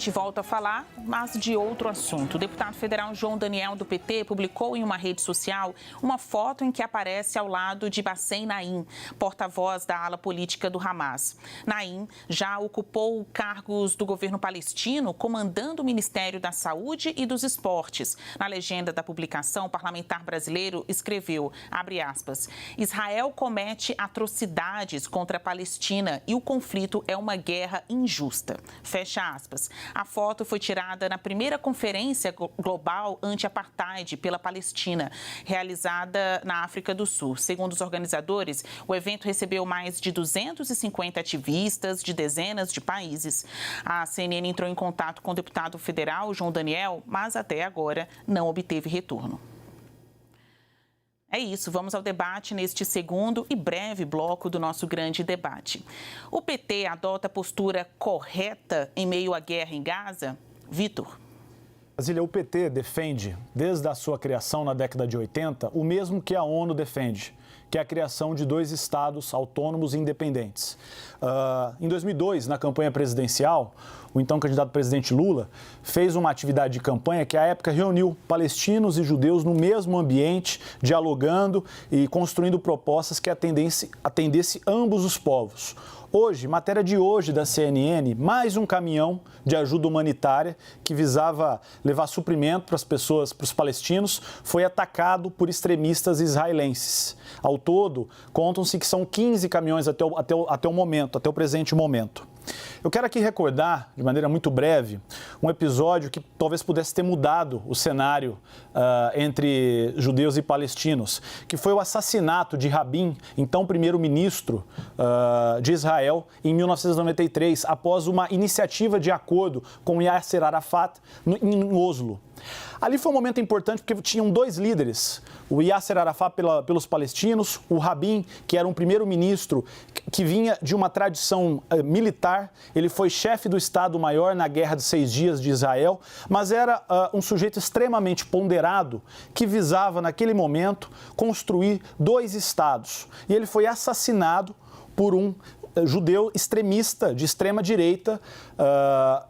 A gente volta a falar, mas de outro assunto. O deputado federal João Daniel, do PT, publicou em uma rede social uma foto em que aparece ao lado de Bassem Naim, porta-voz da ala política do Hamas. Naim já ocupou cargos do governo palestino, comandando o Ministério da Saúde e dos Esportes. Na legenda da publicação, o parlamentar brasileiro escreveu, abre aspas, Israel comete atrocidades contra a Palestina e o conflito é uma guerra injusta. Fecha aspas. A foto foi tirada na primeira conferência global anti-apartheid pela Palestina, realizada na África do Sul. Segundo os organizadores, o evento recebeu mais de 250 ativistas de dezenas de países. A CNN entrou em contato com o deputado federal João Daniel, mas até agora não obteve retorno. É isso, vamos ao debate neste segundo e breve bloco do nosso grande debate. O PT adota a postura correta em meio à guerra em Gaza? Vitor. Brasília, o PT defende, desde a sua criação na década de 80, o mesmo que a ONU defende, que é a criação de 2 estados autônomos e independentes. Em 2002, na campanha presidencial, o então candidato presidente Lula fez uma atividade de campanha que, à época, reuniu palestinos e judeus no mesmo ambiente, dialogando e construindo propostas que atendesse ambos os povos. Hoje, matéria de hoje da CNN, mais um caminhão de ajuda humanitária que visava levar suprimento para as pessoas, para os palestinos, foi atacado por extremistas israelenses. Ao todo, contam-se que são 15 caminhões até o presente momento. Eu quero aqui recordar, de maneira muito breve, um episódio que talvez pudesse ter mudado o cenário entre judeus e palestinos, que foi o assassinato de Rabin, então primeiro-ministro de Israel, em 1993, após uma iniciativa de acordo com Yasser Arafat em Oslo. Ali foi um momento importante porque tinham 2 líderes, o Yasser Arafat pelos palestinos, o Rabin, que era um primeiro-ministro que vinha de uma tradição militar, ele foi chefe do Estado-Maior na Guerra de 6 Dias de Israel, mas era um sujeito extremamente ponderado que visava, naquele momento, construir 2 estados. E ele foi assassinado por um judeu extremista, de extrema-direita,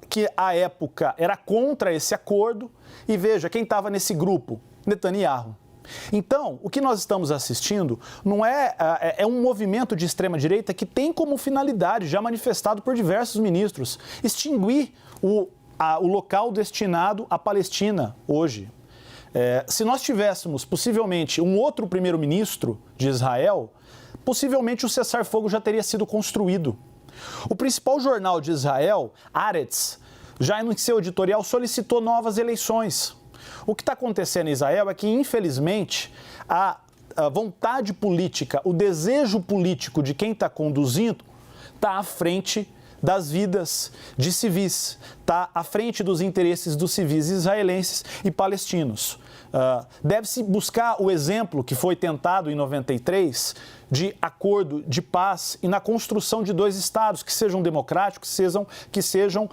que à época era contra esse acordo. E veja, quem estava nesse grupo? Netanyahu. Então, o que nós estamos assistindo não é um movimento de extrema-direita que tem como finalidade, já manifestado por diversos ministros, extinguir o local destinado à Palestina hoje. Se nós tivéssemos, possivelmente, um outro primeiro-ministro de Israel, possivelmente o cessar-fogo já teria sido construído. O principal jornal de Israel, Haaretz, já em seu editorial solicitou novas eleições. O que está acontecendo em Israel é que, infelizmente, a vontade política, o desejo político de quem está conduzindo está à frente das vidas de civis, está à frente dos interesses dos civis israelenses e palestinos. Deve-se buscar o exemplo que foi tentado em 93 de acordo de paz e na construção de 2 estados que sejam democráticos, que sejam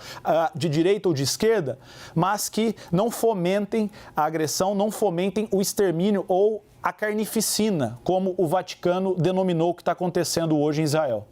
de direita ou de esquerda, mas que não fomentem a agressão, não fomentem o extermínio ou a carnificina, como o Vaticano denominou o que está acontecendo hoje em Israel.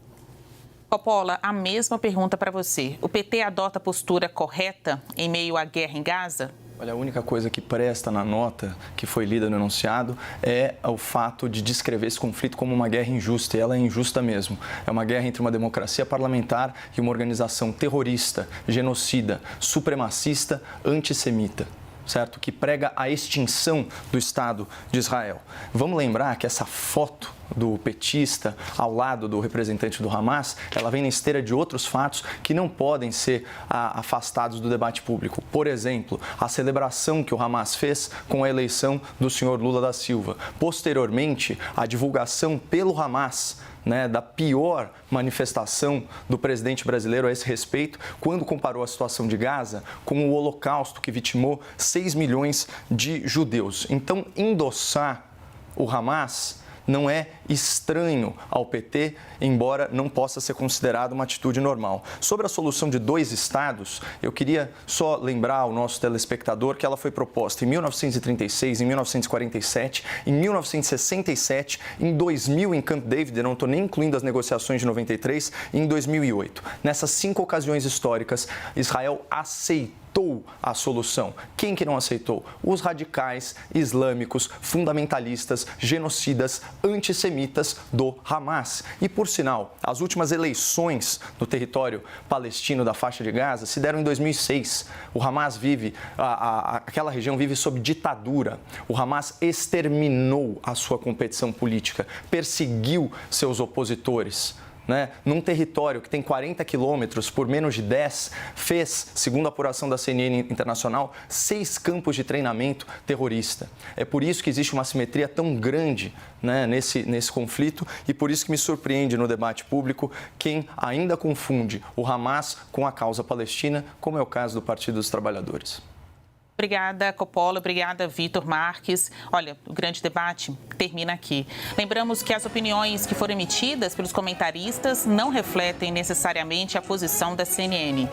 Coppola, a mesma pergunta para você. O PT adota a postura correta em meio à guerra em Gaza? Olha, a única coisa que presta na nota que foi lida no enunciado é o fato de descrever esse conflito como uma guerra injusta, e ela é injusta mesmo. É uma guerra entre uma democracia parlamentar e uma organização terrorista, genocida, supremacista, antissemita, certo? Que prega a extinção do Estado de Israel. Vamos lembrar que essa foto do petista ao lado do representante do Hamas, ela vem na esteira de outros fatos que não podem ser afastados do debate público. Por exemplo, a celebração que o Hamas fez com a eleição do senhor Lula da Silva. Posteriormente, a divulgação pelo Hamas, da pior manifestação do presidente brasileiro a esse respeito, quando comparou a situação de Gaza com o Holocausto que vitimou 6 milhões de judeus. Então, endossar o Hamas não é estranho ao PT, embora não possa ser considerado uma atitude normal. Sobre a solução de 2 estados, eu queria só lembrar ao nosso telespectador que ela foi proposta em 1936, em 1947, em 1967, em 2000 em Camp David, eu não estou nem incluindo as negociações de 93, e em 2008. Nessas 5 ocasiões históricas, Israel aceitou a solução. Quem que não aceitou? Os radicais islâmicos, fundamentalistas, genocidas, antissemitas do Hamas. E, por sinal, as últimas eleições no território palestino da faixa de Gaza se deram em 2006. O Hamas vive, aquela região vive sob ditadura. O Hamas exterminou a sua competição política, perseguiu seus opositores. Num território que tem 40 quilômetros por menos de 10, fez, segundo a apuração da CNN Internacional, 6 campos de treinamento terrorista. É por isso que existe uma assimetria tão grande nesse conflito e por isso que me surpreende no debate público quem ainda confunde o Hamas com a causa palestina, como é o caso do Partido dos Trabalhadores. Obrigada, Coppola. Obrigada, Vitor Marques. Olha, o grande debate termina aqui. Lembramos que as opiniões que foram emitidas pelos comentaristas não refletem necessariamente a posição da CNN.